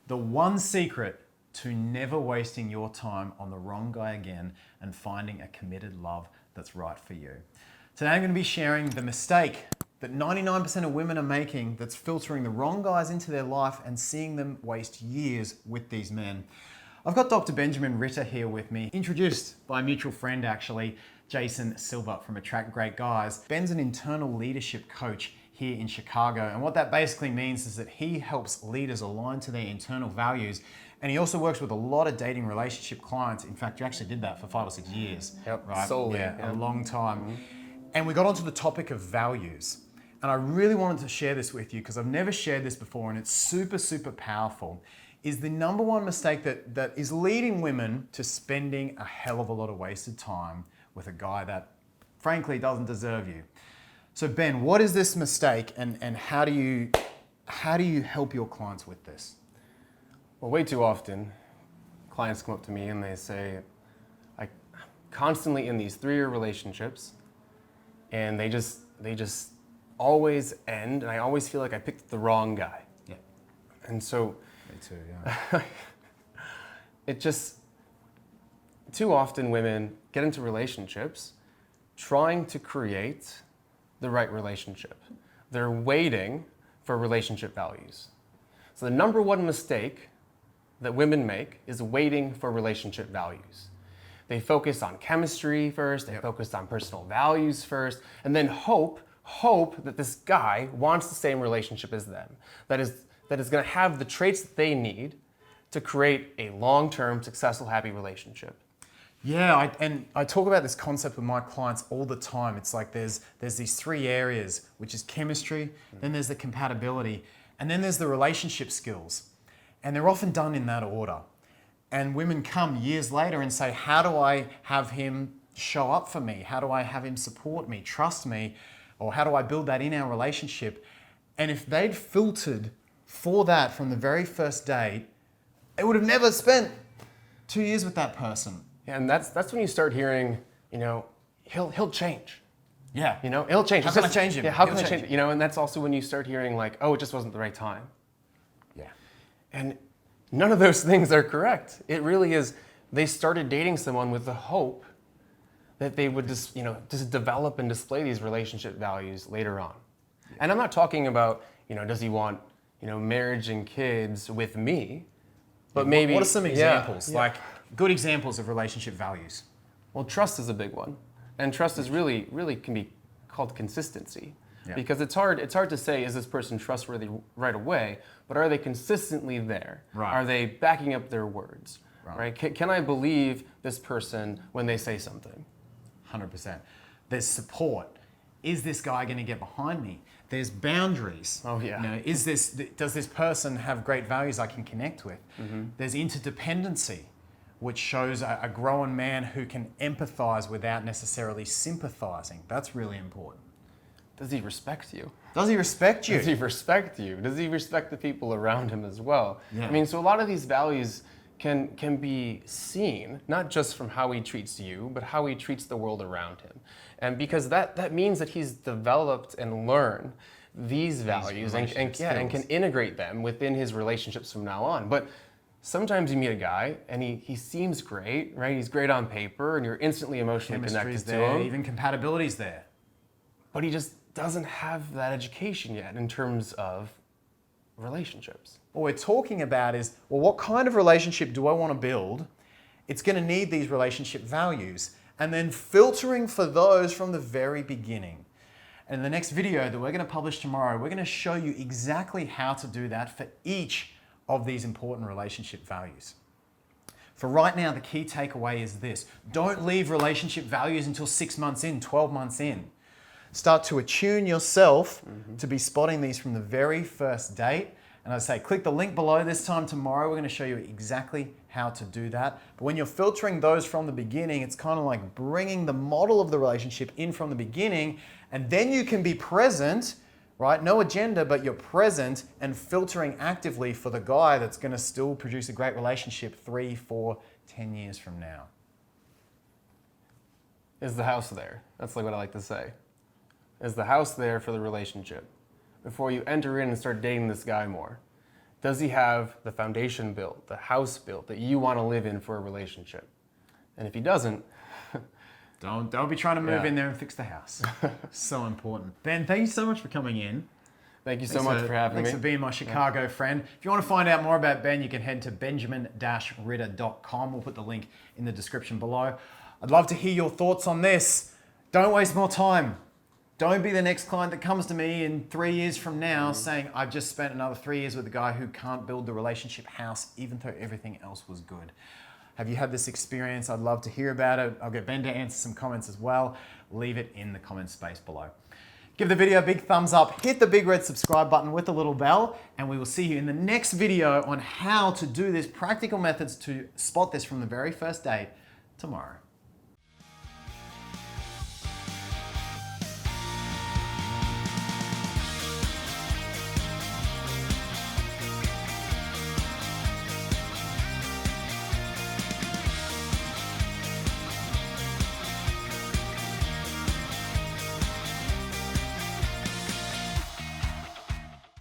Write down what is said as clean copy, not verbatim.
The one secret to never wasting your time on the wrong guy again and finding a committed love that's right for you. Today I'm going to be sharing the mistake that 99% of women are making that's filtering the wrong guys into their life and seeing them waste years with these men. I've got Dr. Benjamin Ritter here with me, introduced by a mutual friend actually, Jason Silva from Attract Great Guys. Ben's an internal leadership coach here in Chicago, and what that basically means is that he helps leaders align to their internal values, and he also works with a lot of dating relationship clients. In fact, you actually did that for 5 or 6 years. Yep, right? solely. Yeah, a long time. And we got onto the topic of values. And I really wanted to share this with you because I've never shared this before, and it's super, super powerful. Is the number one mistake that is leading women to spending a hell of a lot of wasted time with a guy that frankly doesn't deserve you. So Ben, what is this mistake, and how do you help your clients with this? Well, way too often, clients come up to me and they say, I'm constantly in these 3-year relationships, and they just always end, and I always feel like I picked the wrong guy. Yeah. And so, Me too, yeah. it just, too often women get into relationships trying to create the right relationship. They're waiting for relationship values. So the number one mistake that women make is waiting for relationship values. They focus on chemistry first, they focus on personal values first, and then hope that this guy wants the same relationship as them, that is going to have the traits that they need to create a long-term, successful, happy relationship. Yeah, I talk about this concept with my clients all the time. It's like there's these 3 areas, which is chemistry, then there's the compatibility, and then there's the relationship skills. And they're often done in that order. And women come years later and say, how do I have him show up for me? How do I have him support me, trust me? Or how do I build that in our relationship? And if they'd filtered for that from the very first date, they would have never spent 2 years with that person. Yeah, and that's when you start hearing, he'll change. Yeah. He'll change. How can I change him? Yeah, how can I change it? And that's also when you start hearing like, oh, it just wasn't the right time. Yeah. And none of those things are correct. It really is, they started dating someone with the hope that they would just develop and display these relationship values later on. And I'm not talking about, does he want, marriage and kids with me? But maybe. What are some examples? Yeah. Like good examples of relationship values? Well, trust is a big one. And trust is really can be called consistency. Yeah. Because it's hard to say, is this person trustworthy right away, but are they consistently there? Right. Are they backing up their words? Right? Can I believe this person when they say something? 100%. There's support. Is this guy going to get behind me? There's boundaries. Oh yeah. Does this person have great values I can connect with? Mm-hmm. There's interdependency, which shows a grown man who can empathize without necessarily sympathizing. That's really important. Does he respect you? Does he respect you? Does he respect you? Does he respect the people around him as well? Yeah. I mean, so a lot of these values can be seen, not just from how he treats you, but how he treats the world around him. And because that means that he's developed and learned these values and can integrate them within his relationships from now on. But sometimes you meet a guy and he seems great, right? He's great on paper and you're instantly emotionally connected to him. Even compatibility's there. But he just doesn't have that education yet in terms of relationships. What we're talking about is, well, what kind of relationship do I want to build? It's going to need these relationship values, and then filtering for those from the very beginning. And in the next video that we're going to publish tomorrow, we're going to show you exactly how to do that for each of these important relationship values. For right now, the key takeaway is this: don't leave relationship values until 6 months in, 12 months in. Start to attune yourself to be spotting these from the very first date. And I say, click the link below this time tomorrow. We're going to show you exactly how to do that. But when you're filtering those from the beginning, it's kind of like bringing the model of the relationship in from the beginning, and then you can be present, right? No agenda, but you're present and filtering actively for the guy that's going to still produce a great relationship 3, 4, 10 years from now. Is the house there? That's like what I like to say. Is the house there for the relationship? Before you enter in and start dating this guy more. Does he have the foundation built, the house built that you want to live in for a relationship? And if he doesn't, don't be trying to move Yeah. in there and fix the house. So important. Ben, thank you so much for coming in. thank you so much for having me. Thanks for being my Chicago friend. If you want to find out more about Ben, you can head to benjamin-ritter.com. We'll put the link in the description below. I'd love to hear your thoughts on this. Don't waste more time. Don't be the next client that comes to me in 3 years from now saying, I've just spent another 3 years with a guy who can't build the relationship house even though everything else was good. Have you had this experience? I'd love to hear about it. I'll get Ben to answer some comments as well. Leave it in the comment space below. Give the video a big thumbs up, hit the big red subscribe button with the little bell, and we will see you in the next video on how to do this, practical methods to spot this from the very first date tomorrow.